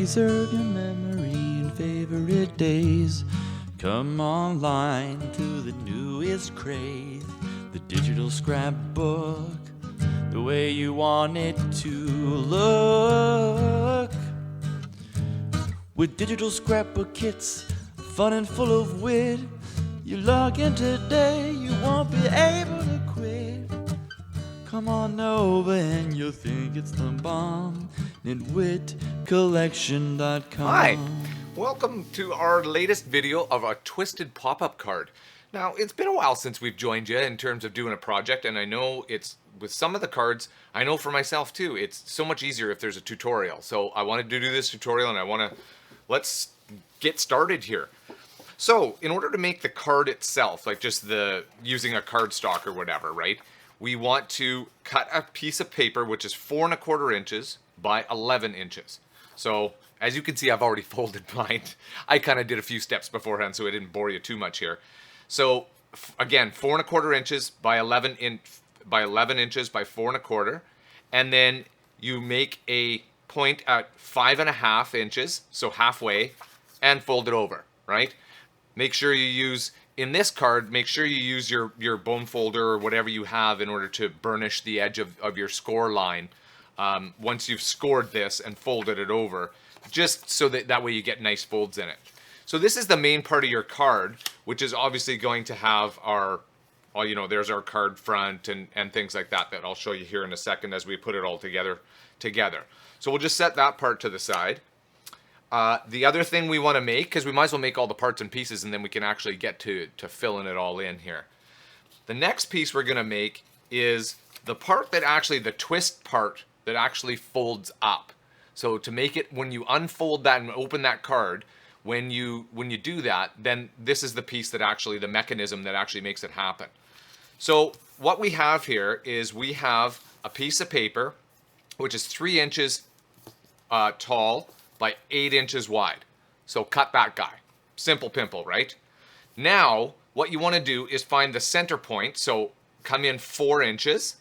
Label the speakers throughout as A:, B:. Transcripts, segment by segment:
A: preserve your memory and favorite days. Come online to the newest craze, the digital scrapbook, the way you want it to look. With digital scrapbook kits, fun and full of wit, you log in today, you won't be able to quit. Come on over and you'll think it's the bomb. Nitwitcollection.com.
B: Hi, welcome to our latest video of a twisted pop-up card. Now, it's been a while since we've joined you in terms of doing a project, and I know it's, with some of the cards, I know for myself too, it's so much easier if there's a tutorial. So I wanted to do this tutorial and let's get started here. So, in order to make the card itself, like just using a cardstock or whatever, right? We want to cut a piece of paper which is 4 1/4 inches by 11 inches. So, as you can see, I've already folded mine. I kind of did a few steps beforehand so I didn't bore you too much here. So, again, 4 1/4 inches by 11 inches by 4 1/4, and then you make a point at 5 1/2 inches, so halfway, and fold it over, right? Make sure you use, in this card, make sure you use your bone folder or whatever you have in order to burnish the edge of your score line once you've scored this and folded it over, just so that way you get nice folds in it. So this is the main part of your card, which is obviously going to have there's our card front and things like that I'll show you here in a second as we put it all together. So we'll just set that part to the side. The other thing we want to make, because we might as well make all the parts and pieces and then we can actually get to filling it all in here. The next piece we're going to make is the part that actually, the twist part that actually folds up. So to make it, when you unfold that and open that card, when you do that, then this is the piece that actually, the mechanism that actually makes it happen. So what we have here is we have a piece of paper which is 3 inches tall by 8 inches wide. So cut that guy. Simple pimple, right? Now, what you want to do is find the center point. So come in 4 inches,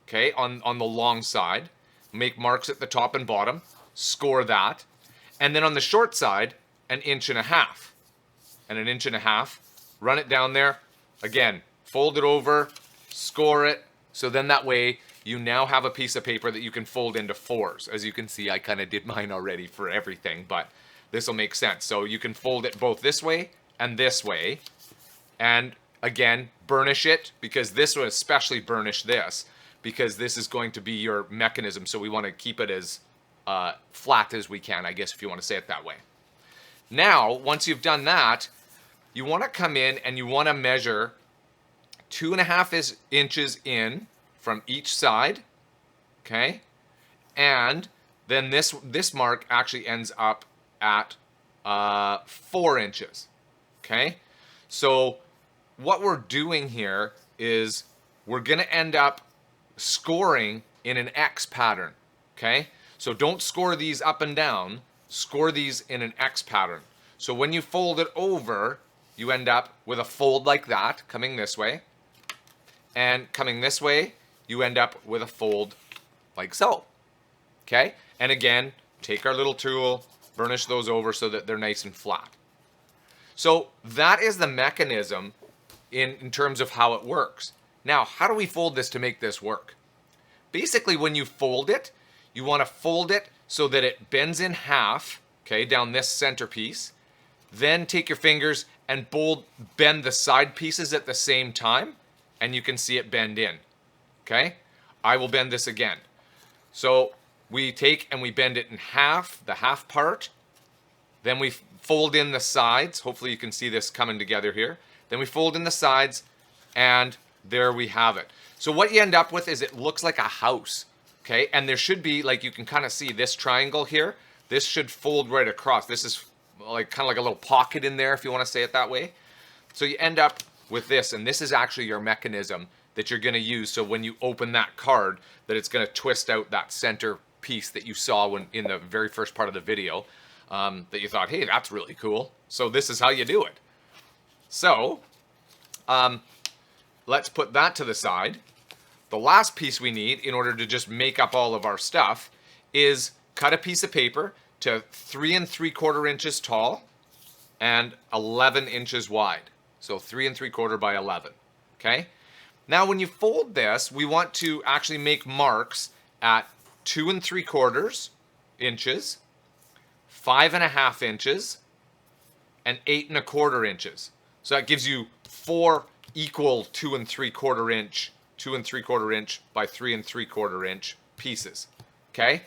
B: okay, on the long side. Make marks at the top and bottom. Score that. And then on the short side, 1.5 inches. And 1.5 inches. Run it down there. Again, fold it over. Score it. So then that way, you now have a piece of paper that you can fold into 4s. As you can see, I kind of did mine already for everything, but this will make sense. So you can fold it both this way and this way. And again, burnish it, because this will especially burnish this, because this is going to be your mechanism. So we want to keep it as flat as we can, I guess, if you want to say it that way. Now, once you've done that, you want to come in and you want to measure 2.5 inches in from each side, okay? And then this mark actually ends up at 4 inches, okay? So what we're doing here is we're gonna end up scoring in an X pattern, okay? So don't score these up and down, score these in an X pattern. So when you fold it over, you end up with a fold like that, coming this way, and coming this way, you end up with a fold like so, okay? And again, take our little tool, burnish those over so that they're nice and flat. So that is the mechanism in terms of how it works. Now, how do we fold this to make this work? Basically, when you fold it, you want to fold it so that it bends in half, okay, down this center piece. Then take your fingers and bend the side pieces at the same time, and you can see it bend in. Okay, I will bend this again. So we take and we bend it in half, the half part. Then we fold in the sides. Hopefully you can see this coming together here. Then we fold in the sides, and there we have it. So what you end up with is it looks like a house. Okay, and there should be, like, you can kind of see this triangle here. This should fold right across. This is like kind of like a little pocket in there, if you want to say it that way. So you end up with this, and this is actually your mechanism that you're going to use, so when you open that card, that it's going to twist out that center piece that you saw in the very first part of the video, that you thought, hey, that's really cool. So this is how you do it. So let's put that to the side. The last piece we need in order to just make up all of our stuff is cut a piece of paper to 3 3/4 inches tall and 11 inches wide. So 3 3/4 by 11. Okay. Now when you fold this, we want to actually make marks at 2 3/4 inches, 5 1/2 inches, and 8 1/4 inches. So that gives you 4 equal 2 3/4 inch, 2 3/4 inch by 3 3/4 inch pieces. Okay.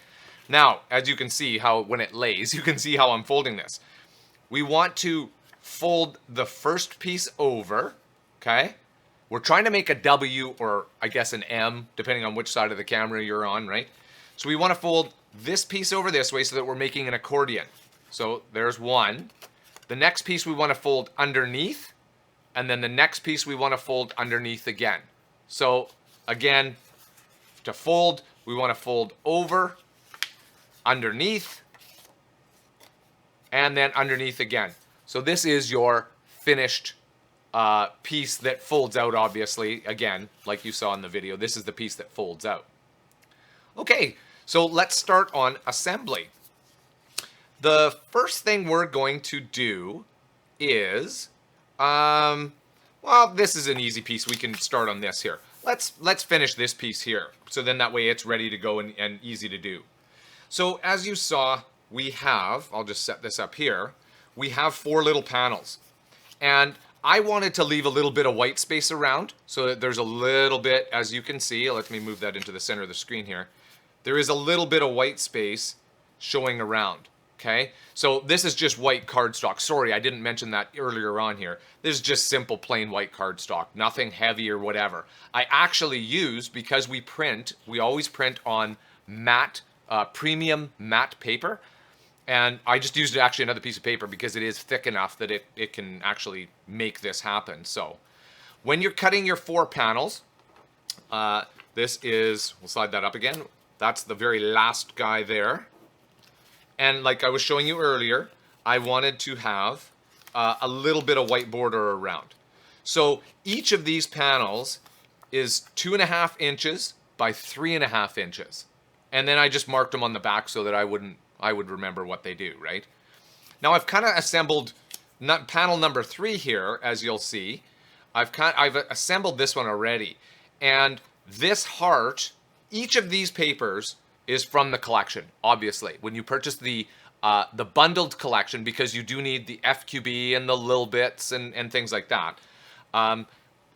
B: Now, as you can see how when it lays, you can see how I'm folding this. We want to fold the first piece over. Okay. We're trying to make a W or I guess an M, depending on which side of the camera you're on, right? So we want to fold this piece over this way so that we're making an accordion. So there's one. The next piece we want to fold underneath, and then the next piece we want to fold underneath again. So again, to fold, we want to fold over, underneath, and then underneath again. So this is your finished piece that folds out, obviously. Again, like you saw in the video, this is the piece that folds out. Okay, so let's start on assembly. The first thing we're going to do is, well, this is an easy piece. We can start on this here. Let's finish this piece here. So then that way it's ready to go and easy to do. So as you saw, we have, I'll just set this up here, we have 4 little panels. And I wanted to leave a little bit of white space around so that there's a little bit, as you can see, let me move that into the center of the screen here. There is a little bit of white space showing around, okay? So this is just white cardstock. Sorry, I didn't mention that earlier on here. This is just simple plain white cardstock, nothing heavy or whatever. I actually use, because we always print on matte, premium matte paper. And I just used actually another piece of paper because it is thick enough that it can actually make this happen. So when you're cutting your 4 panels, this is, we'll slide that up again. That's the very last guy there. And like I was showing you earlier, I wanted to have a little bit of white border around. So each of these panels is 2 1/2 inches by 3 1/2 inches. And then I just marked them on the back so that I would remember what they do, right? Now I've kind of assembled panel number 3 here, as you'll see. I've assembled this one already. And this heart, each of these papers is from the collection, obviously. When you purchase the bundled collection, because you do need the FQB and the little bits and things like that.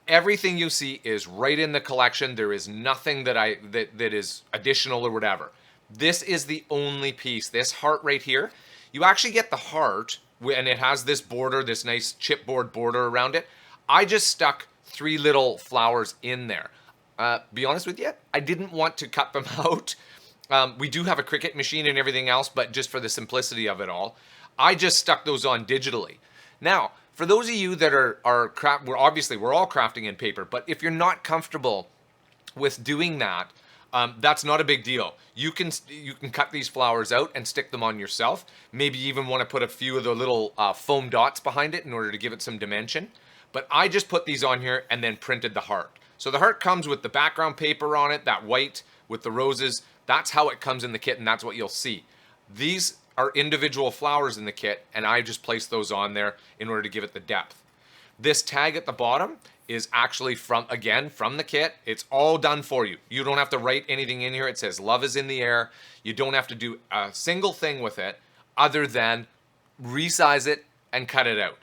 B: Everything you see is right in the collection. There is nothing that is additional or whatever. This is the only piece. This heart right here, you actually get the heart, and it has this border, this nice chipboard border around it. I just stuck 3 little flowers in there. Be honest with you, I didn't want to cut them out. We do have a Cricut machine and everything else, but just for the simplicity of it all, I just stuck those on digitally. Now, for those of you that we're all crafting in paper, but if you're not comfortable with doing that, that's not a big deal. You can cut these flowers out and stick them on yourself. Maybe you even want to put a few of the little foam dots behind it in order to give it some dimension. But I just put these on here and then printed the heart. So the heart comes with the background paper on it, that white with the roses. That's how it comes in the kit, and that's what you'll see. These are individual flowers in the kit, and I just placed those on there in order to give it the depth. This tag at the bottom is actually from the kit. It's all done for you. You don't have to write anything in here. It says love is in the air. You don't have to do a single thing with it other than resize it and cut it out.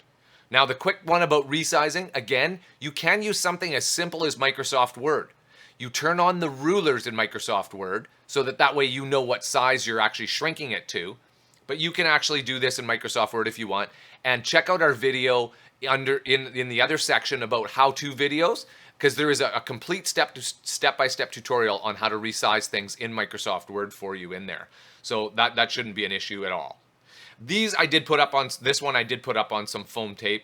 B: Now the quick one about resizing, again, you can use something as simple as Microsoft Word. You turn on the rulers in Microsoft Word so that way you know what size you're actually shrinking it to. But you can actually do this in Microsoft Word if you want. And check out our video in the other section about how-to videos, because there is a complete step-by-step tutorial on how to resize things in Microsoft Word for you in there. So that shouldn't be an issue at all. This one I did put up on some foam tape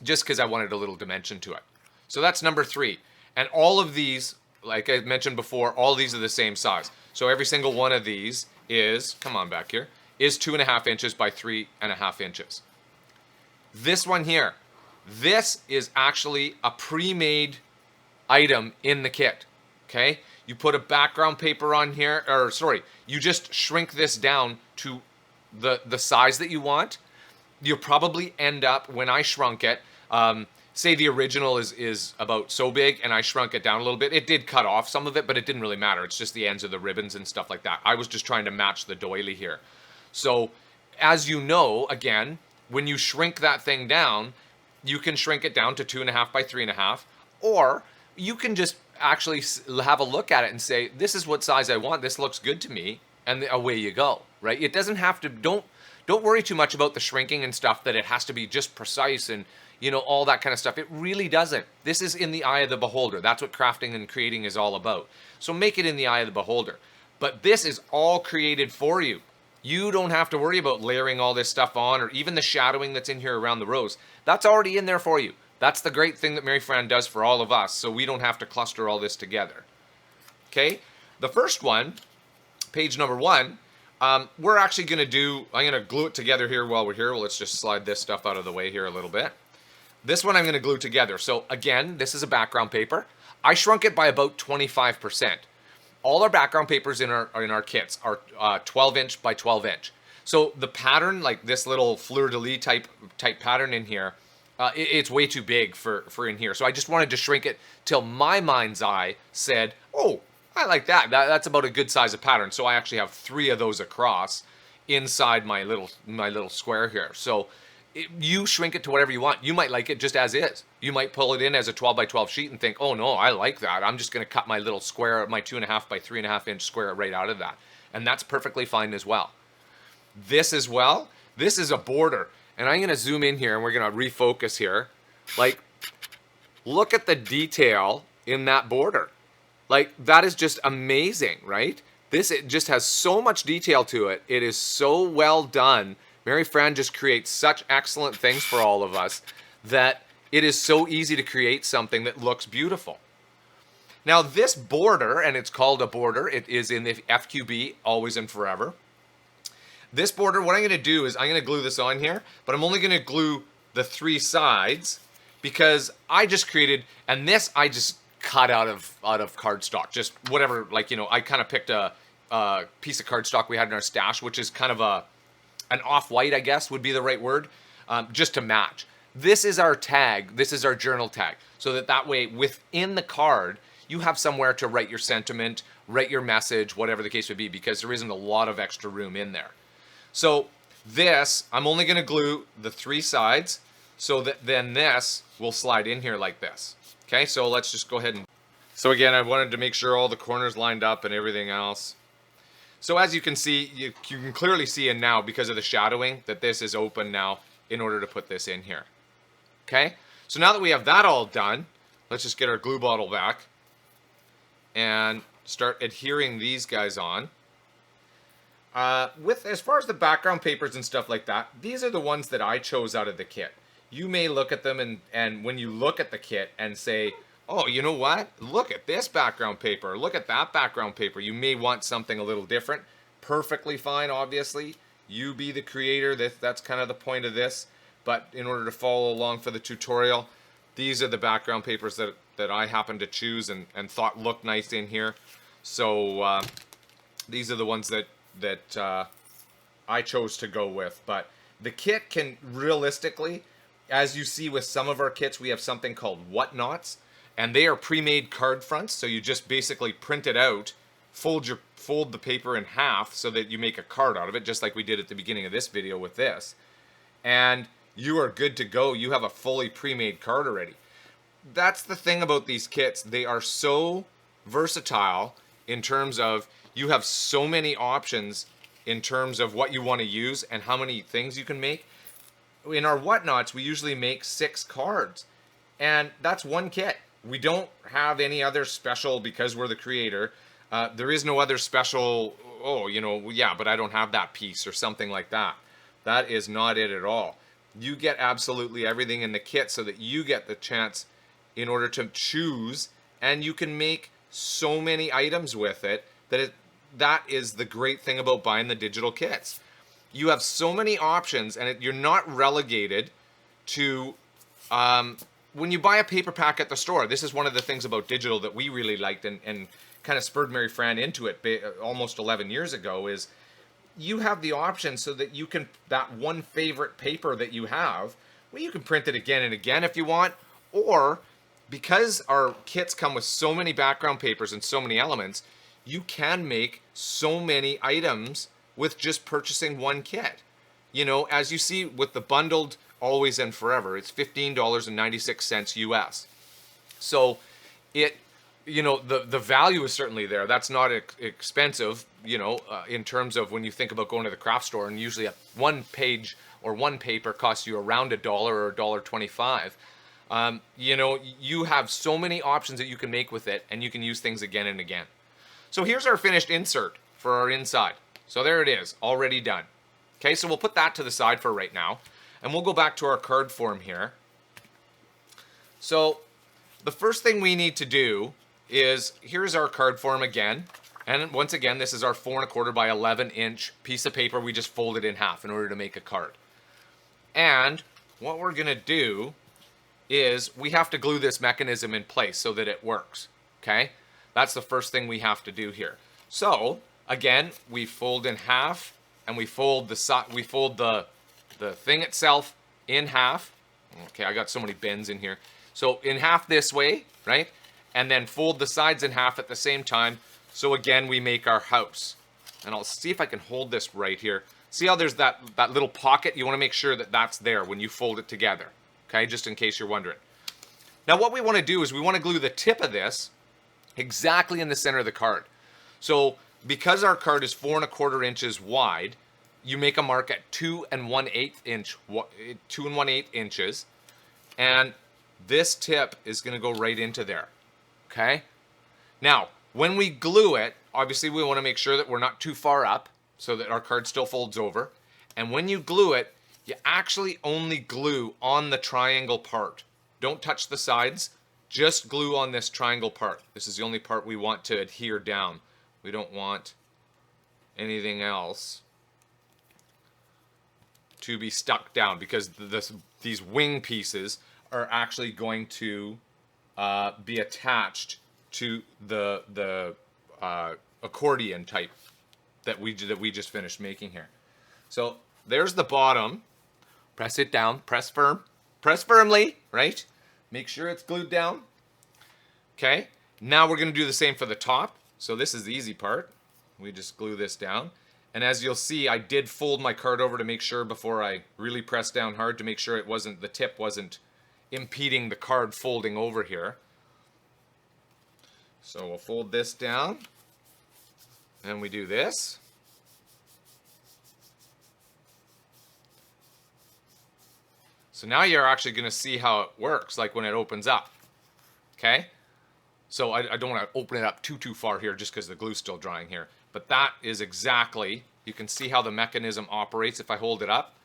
B: just because I wanted a little dimension to it. So that's number 3. And all of these, like I mentioned before, all these are the same size. So every single one of these is, come on back here, is 2 1/2 inches by 3 1/2 inches. This one here, this is actually a pre-made item in the kit, okay? You put a background paper on here, you just shrink this down to the size that you want, you'll probably end up, when I shrunk it, say the original is about so big and I shrunk it down a little bit. It did cut off some of it, but it didn't really matter. It's just the ends of the ribbons and stuff like that. I was just trying to match the doily here. So as you know, again, when you shrink that thing down, you can shrink it down to 2.5 by 3.5, or you can just actually have a look at it and say, this is what size I want. This looks good to me. And away you go, right? It doesn't have to, don't worry too much about the shrinking and stuff, that it has to be just precise and, you know, all that kind of stuff. It really doesn't. This is in the eye of the beholder. That's what crafting and creating is all about. So make it in the eye of the beholder. But this is all created for you. You don't have to worry about layering all this stuff on, or even the shadowing that's in here around the rose. That's already in there for you. That's the great thing that Mary Fran does for all of us, so we don't have to cluster all this together. Okay, the first one, page number 1, we're actually going to do, I'm going to glue it together here while we're here. Well, let's just slide this stuff out of the way here a little bit. This one I'm going to glue together. So again, this is a background paper. I shrunk it by about 25%. All our background papers in our kits are 12 inch by 12 inch. So the pattern, like this little fleur-de-lis type pattern in here, it's way too big for in here. So I just wanted to shrink it till my mind's eye said, oh, I like that. That's about a good size of pattern. So I actually have 3 of those across inside my little square here. So you shrink it to whatever you want. You might like it just as is. You might pull it in as a 12 by 12 sheet and think, oh no, I like that. I'm just going to cut my little square, my 2.5 by 3.5 inch square right out of that. And that's perfectly fine as well. This as well, this is a border. And I'm going to zoom in here and we're going to refocus here. Like, look at the detail in that border. Like, that is just amazing, right? It just has so much detail to it. It is so well done. Mary Fran just creates such excellent things for all of us that it is so easy to create something that looks beautiful. Now this border, and it's called a border, it is in the FQB, always and forever. This border, what I'm going to do is I'm going to glue this on here, but I'm only going to glue the 3 sides because I just created, and this I just cut out of cardstock, just whatever, like, you know, I kind of picked a piece of cardstock we had in our stash, which is kind of an off-white, I guess would be the right word, just to match. This is our tag, this is our journal tag, so that way within the card, you have somewhere to write your sentiment, write your message, whatever the case would be, because there isn't a lot of extra room in there. So this, I'm only going to glue the 3 sides, so that then this will slide in here like this. Okay, so let's just go ahead and... So again, I wanted to make sure all the corners lined up and everything else. So as you can see, you can clearly see in now, because of the shadowing, that this is open now in order to put this in here. Okay, so now that we have that all done, let's just get our glue bottle back and start adhering these guys on. As far as the background papers and stuff like that, these are the ones that I chose out of the kit. You may look at them and when you look at the kit and say, oh, you know what? Look at this background paper. Look at that background paper. You may want something a little different. Perfectly fine, obviously. You be the creator. That's kind of the point of this. But in order to follow along for the tutorial, these are the background papers that I happened to choose and thought looked nice in here. So these are the ones that I chose to go with. But the kit can realistically, as you see with some of our kits, we have something called whatnots, and they are pre-made card fronts. So you just basically print it out, fold the paper in half so that you make a card out of it, just like we did at the beginning of this video with this, and you are good to go. You have a fully pre-made card already. That's the thing about these kits. They are so versatile in terms of you have so many options in terms of what you want to use and how many things you can make. In our whatnots, we usually make 6 cards, and that's one kit. We don't have any other special, because we're the creator. There is no other special, oh, you know, yeah, but I don't have that piece or something like that. That is not it at all. You get absolutely everything in the kit so that you get the chance in order to choose, and you can make so many items with it that is the great thing about buying the digital kits. You have so many options, and you're not relegated to when you buy a paper pack at the store. This is one of the things about digital that we really liked and kind of spurred Mary Fran into it almost 11 years ago, is you have the option so that you can, that one favorite paper that you have, well, you can print it again and again if you want, or because our kits come with so many background papers and so many elements, you can make so many items with just purchasing one kit. You know, as you see with the bundled Always and Forever, it's $15.96 US. So it, you know, the value is certainly there. That's not expensive, you know, in terms of when you think about going to the craft store, and usually one page or one paper costs you around $1 or $1.25. You know, you have so many options that you can make with it, and you can use things again and again. So here's our finished insert for our inside. So there it is, already done. Okay, so we'll put that to the side for right now, and we'll go back to our card form here. So the first thing we need to do is, here's our card form again. And once again, this is our 4 1/4 by 11 inch piece of paper we just folded in half in order to make a card. And what we're gonna do is we have to glue this mechanism in place so that it works, okay? That's the first thing we have to do here. So again, we fold in half, and we fold the thing itself in half. Okay, I got so many bends in here. So in half this way, right? And then fold the sides in half at the same time. So again, we make our house. And I'll see if I can hold this right here. See how there's that little pocket? You want to make sure that that's there when you fold it together. Okay, just in case you're wondering. Now what we want to do is we want to glue the tip of this exactly in the center of the card. So because our card is 4 1/4 inches wide, you make a mark at 2 1/8 inches, and this tip is going to go right into there. Okay? Now, when we glue it, obviously we want to make sure that we're not too far up so that our card still folds over. And when you glue it, you actually only glue on the triangle part. Don't touch the sides, just glue on this triangle part. This is the only part we want to adhere down. We don't want anything else to be stuck down, because these wing pieces are actually going to be attached to the accordion type that we just finished making here. So there's the bottom. Press it down, press firmly, right? Make sure it's glued down. Okay, now we're gonna do the same for the top. So this is the easy part. We just glue this down. And as you'll see, I did fold my card over to make sure before I really pressed down hard to make sure the tip wasn't impeding the card folding over here. So we'll fold this down, and we do this. So now you're actually going to see how it works, like when it opens up. Okay? So I don't want to open it up too far here just because the glue's still drying here. But that is exactly, you can see how the mechanism operates. If I hold it up,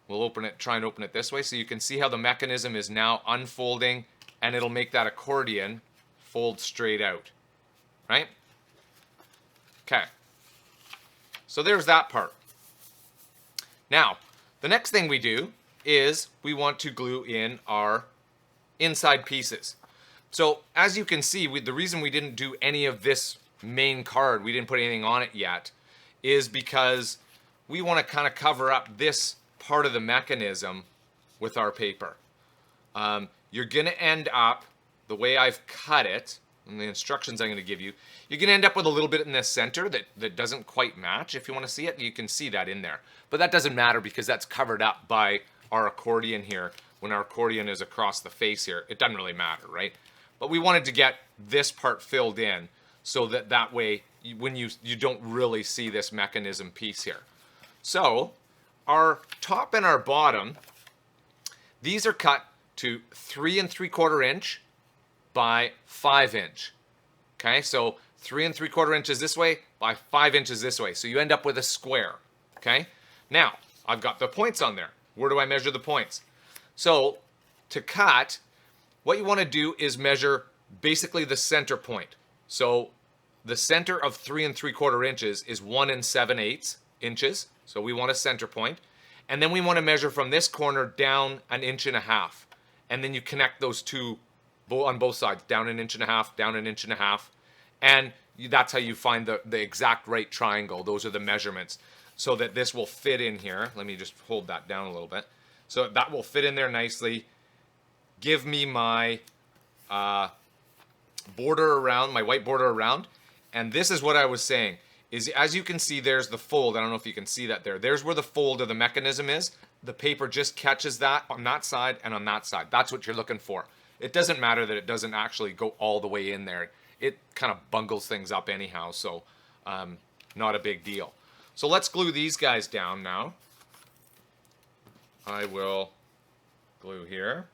B: we'll open it, try and open it this way. So you can see how the mechanism is now unfolding, and it'll make that accordion fold straight out. Right? Okay. So there's that part. Now, the next thing we do is we want to glue in our inside pieces. So as you can see, the reason we didn't do any of this main card, we didn't put anything on it yet, is because we want to kind of cover up this part of the mechanism with our paper. You're going to end up, the way I've cut it, and the instructions I'm going to give you, you're going to end up with a little bit in the center that doesn't quite match. If you want to see it, you can see that in there. But that doesn't matter because that's covered up by our accordion here. When our accordion is across the face here, it doesn't really matter, right? But we wanted to get this part filled in so that way when you don't really see this mechanism piece here. So our top and our bottom, these are cut to 3 3/4 inch by 5 inch. Okay, so 3 3/4 inches this way by 5 inches this way. So you end up with a square. Okay, now I've got the points on there. Where do I measure the points? So to cut, what you want to do is measure basically the center point. So the center of 3 3/4 inches is 1 7/8 inches. So we want a center point. And then we want to measure from this corner down 1.5 inches. And then you connect those two on both sides, down 1.5 inches, down 1.5 inches. And that's how you find the exact right triangle. Those are the measurements. so that this will fit in here. Let me just hold that down a little bit. So that will fit in there nicely. Give me my border around, my white border around. And this is what I was saying, is as you can see, there's the fold. I don't know if you can see that there. There's where the fold of the mechanism is. The paper just catches that on that side and on that side. That's what you're looking for. It doesn't matter that it doesn't actually go all the way in there. It kind of bungles things up anyhow, so not a big deal. So let's glue these guys down now. I will glue here.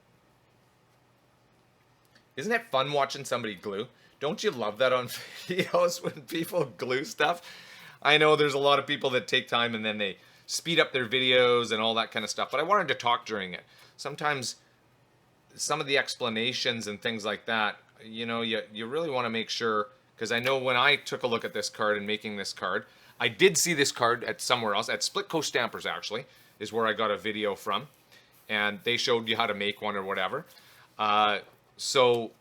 B: Isn't it fun watching somebody glue? Don't you love that on videos when people glue stuff? I know there's a lot of people that take time and then they speed up their videos and all that kind of stuff, but I wanted to talk during it. Sometimes some of the explanations and things like that, you know, you really want to make sure, because I know when I took a look at this card and making this card, I did see this card at somewhere else, at Split Coast Stampers actually, is where I got a video from, and they showed you how to make one or whatever. So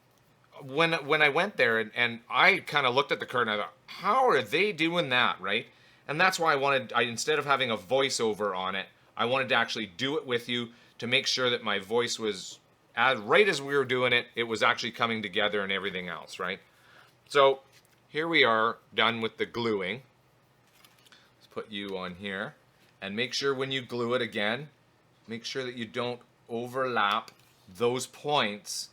B: when I went there and I kind of looked at the card and I thought, how are they doing that, right? And that's why instead of having a voiceover on it, I wanted to actually do it with you to make sure that my voice was right as we were doing it, it was actually coming together and everything else, right? So here we are done with the gluing. Let's put you on here and make sure when you glue it again, make sure that you don't overlap those points.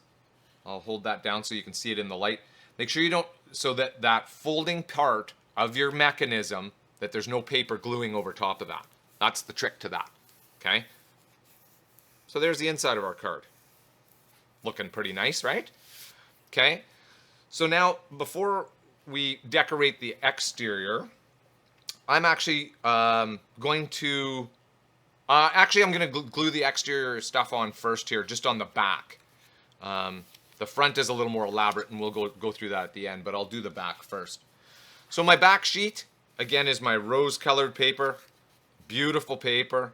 B: I'll hold that down so you can see it in the light. Make sure you don't, so that that folding part of your mechanism, that there's no paper gluing over top of that. That's the trick to that, okay? So there's the inside of our card. Looking pretty nice, right? Okay, so now before we decorate the exterior, I'm actually going to glue the exterior stuff on first here, just on the back. The front is a little more elaborate and we'll go through that at the end, but I'll do the back first. So my back sheet, again, is my rose colored paper. Beautiful paper.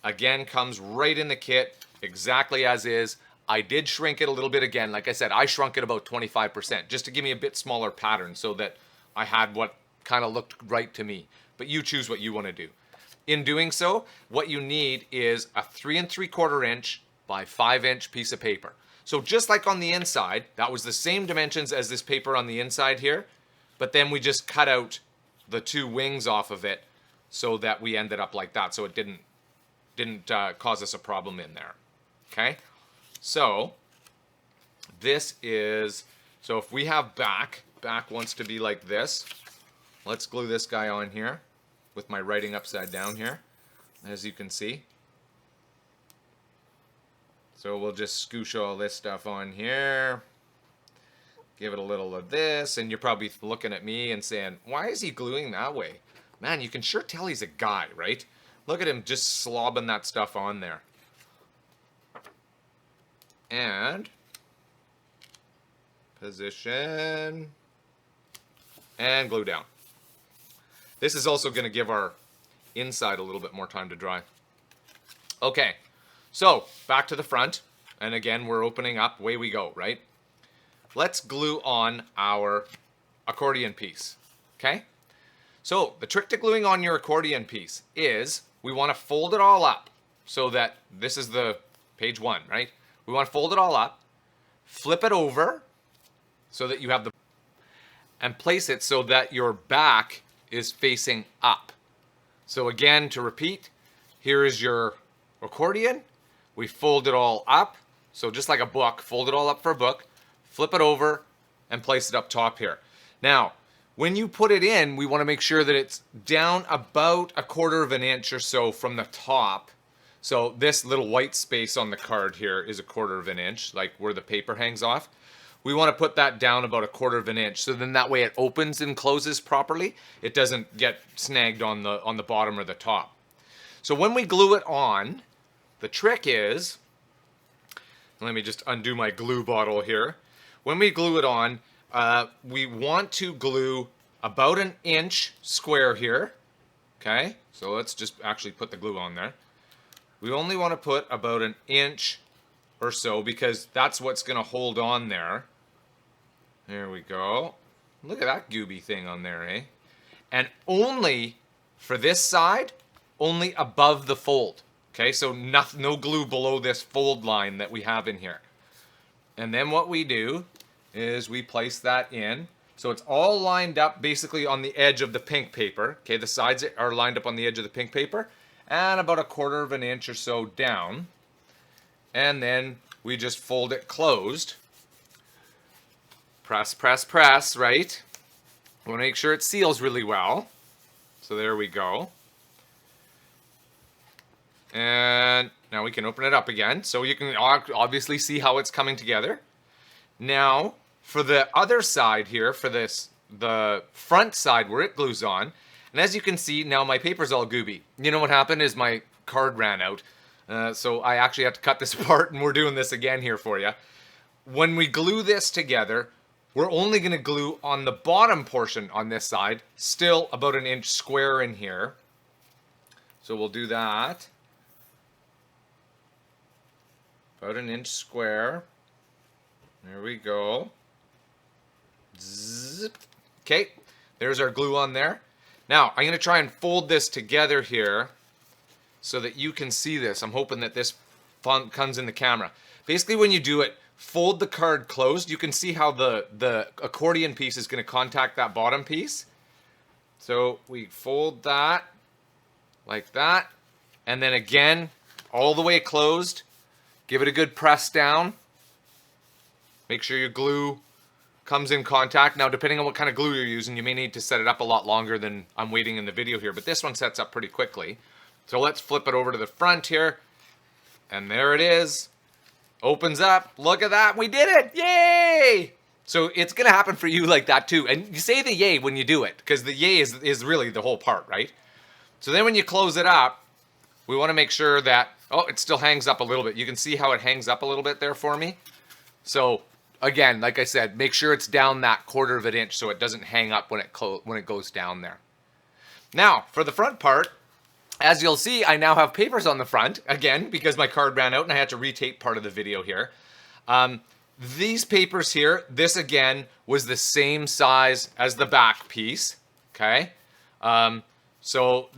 B: Again, comes right in the kit, exactly as is. I did shrink it a little bit again. Like I said, I shrunk it about 25% just to give me a bit smaller pattern so that I had what kind of looked right to me. But you choose what you want to do. In doing so, what you need is a 3 3/4 inch by 5 inch piece of paper. So just like on the inside, that was the same dimensions as this paper on the inside here, but then we just cut out the 2 wings off of it so that we ended up like that, so it didn't cause us a problem in there. Okay? So this is, so if we have back wants to be like this. Let's glue this guy on here with my writing upside down here, as you can see. So we'll just scoosh all this stuff on here. Give it a little of this, and you're probably looking at me and saying, why is he gluing that way? Man, you can sure tell he's a guy, right? Look at him just slobbing that stuff on there. And position and glue down. This is also going to give our inside a little bit more time to dry. Okay, so back to the front, and again we're opening up, away we go, right? Let's glue on our accordion piece. Okay, so the trick to gluing on your accordion piece is we want to fold it all up so that this is the page 1, right? We want to fold it all up, flip it over so that you have the, and place it so that your back is facing up. So again, to repeat, here is your accordion. We fold it all up. So just like a book, fold it all up for a book, flip it over and place it up top here. Now, when you put it in, we want to make sure that it's down about 1/4 inch or so from the top. So this little white space on the card here is 1/4 inch, like where the paper hangs off. We want to put that down about 1/4 inch, so then that way it opens and closes properly. It doesn't get snagged on the bottom or the top. So when we glue it on, the trick is, let me just undo my glue bottle here. When we glue it on, we want to glue about 1 inch square here. Okay, so let's just actually put the glue on there. We only want to put about 1 inch or so because that's what's going to hold on there. There we go. Look at that gooby thing on there, eh? And only for this side, only above the fold. Okay, so no glue below this fold line that we have in here. And then what we do is we place that in. So it's all lined up basically on the edge of the pink paper. Okay, the sides are lined up on the edge of the pink paper and about 1/4 of an inch or so down. And then we just fold it closed. Press, press, press, right? We want to make sure it seals really well. So there we go. And now we can open it up again. So you can obviously see how it's coming together. Now, for the other side here, for the front side where it glues on, and as you can see, now my paper's all gooby. You know what happened is my card ran out. So I actually had to cut this apart, and we're doing this again here for you. When we glue this together, we're only going to glue on the bottom portion on this side, still about 1 inch square in here. So we'll do that. About 1 inch square. There we go. Zip. Okay, there's our glue on there. Now, I'm going to try and fold this together here so that you can see this. I'm hoping that this comes in the camera. Basically, when you do it, fold the card closed. You can see how the accordion piece is going to contact that bottom piece. So we fold that like that. And then again, all the way closed. Give it a good press down. Make sure your glue comes in contact. Now, depending on what kind of glue you're using, you may need to set it up a lot longer than I'm waiting in the video here, but this one sets up pretty quickly. So let's flip it over to the front here. And there it is. Opens up. Look at that. We did it. Yay! So it's going to happen for you like that too. And you say the yay when you do it, because the yay is really the whole part, right? So then when you close it up, we want to make sure that, oh, it still hangs up a little bit. You can see how it hangs up a little bit there for me. So again, like I said, make sure it's down that 1/4 of an inch so it doesn't hang up when it goes down there. Now, for the front part, as you'll see, I now have papers on the front, again, because my card ran out and I had to retape part of the video here. These papers here, this again was the same size as the back piece, okay? So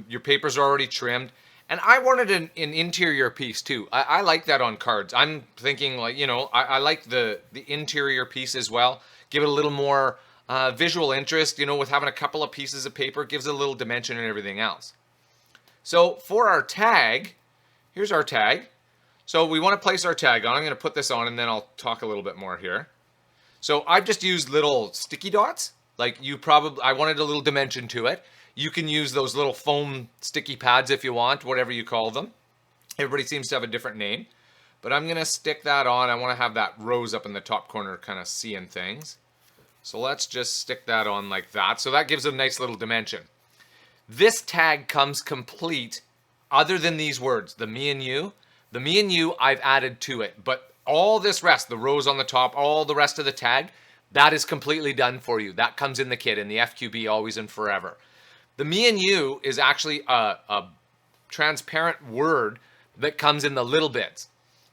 B: your papers are already trimmed. And I wanted an interior piece too. I like that on cards. I'm thinking like, you know, I like the interior piece as well. Give it a little more visual interest, you know, with having a couple of pieces of paper. It gives it a little dimension and everything else. So for our tag, here's our tag. So we want to place our tag on. I'm going to put this on and then I'll talk a little bit more here. So I've just used little sticky dots. Like I wanted a little dimension to it. You can use those little foam sticky pads if you want, whatever you call them. Everybody seems to have a different name. But I'm going to stick that on. I want to have that rose up in the top corner kind of seeing things. So let's just stick that on like that. So that gives a nice little dimension. This tag comes complete other than these words, the me and you. The me and you I've added to it. But all this rest, the rose on the top, all the rest of the tag, that is completely done for you. That comes in the kit, in the FQB, always and forever. The me and you is actually a transparent word that comes in the little bits.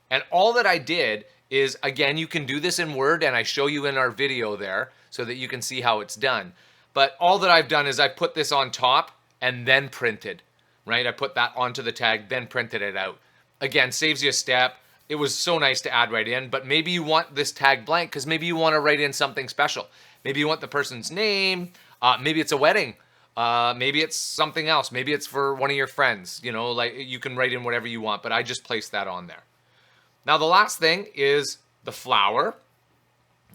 B: And all that I did is, again, you can do this in Word, and I show you in our video there so that you can see how it's done. But all that I've done is I put this on top and then printed, right? I put that onto the tag, then printed it out. Again, saves you a step. It was so nice to add right in, but maybe you want this tag blank because maybe you want to write in something special. Maybe you want the person's name. Maybe it's a wedding. Maybe it's something else. Maybe it's for one of your friends. You know, like you can write in whatever you want, but I just placed that on there. Now the last thing is the flower.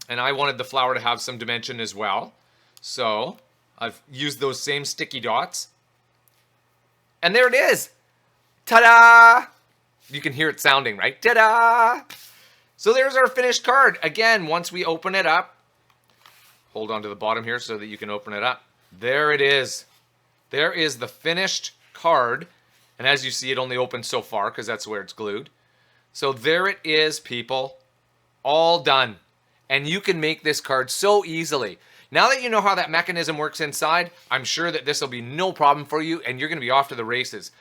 B: And I wanted the flower to have some dimension as well. So I've used those same sticky dots. And there it is. Ta-da! You can hear it sounding, right? Ta-da! So there's our finished card. Again, once we open it up, hold on to the bottom here so that you can open it up. There it is. There is the finished card. And as you see, it only opens so far because that's where it's glued. So there it is, people. All done. And you can make this card so easily. Now that you know how that mechanism works inside, I'm sure that this will be no problem for you and you're going to be off to the races.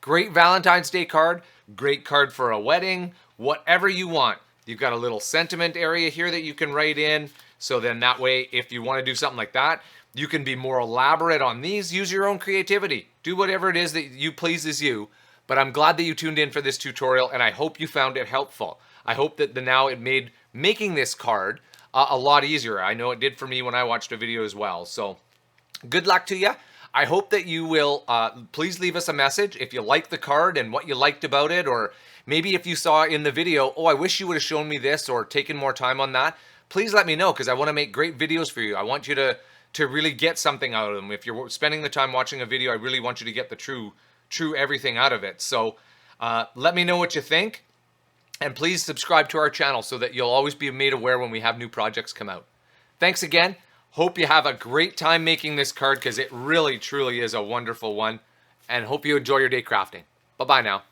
B: Great Valentine's Day card. Great card for a wedding. Whatever you want. You've got a little sentiment area here that you can write in. So then that way, if you want to do something like that, you can be more elaborate on these. Use your own creativity. Do whatever it is that you pleases you. But I'm glad that you tuned in for this tutorial, and I hope you found it helpful. I hope that now it made making this card a lot easier. I know it did for me when I watched a video as well. So good luck to you. I hope that you will please leave us a message if you like the card and what you liked about it, or maybe if you saw in the video, oh, I wish you would have shown me this or taken more time on that. Please let me know, because I want to make great videos for you. I want you to really get something out of them. If you're spending the time watching a video, I really want you to get the true everything out of it. So let me know what you think, and please subscribe to our channel so that you'll always be made aware when we have new projects come out. Thanks again. Hope you have a great time making this card, because it really truly is a wonderful one, and hope you enjoy your day crafting. Bye-bye now.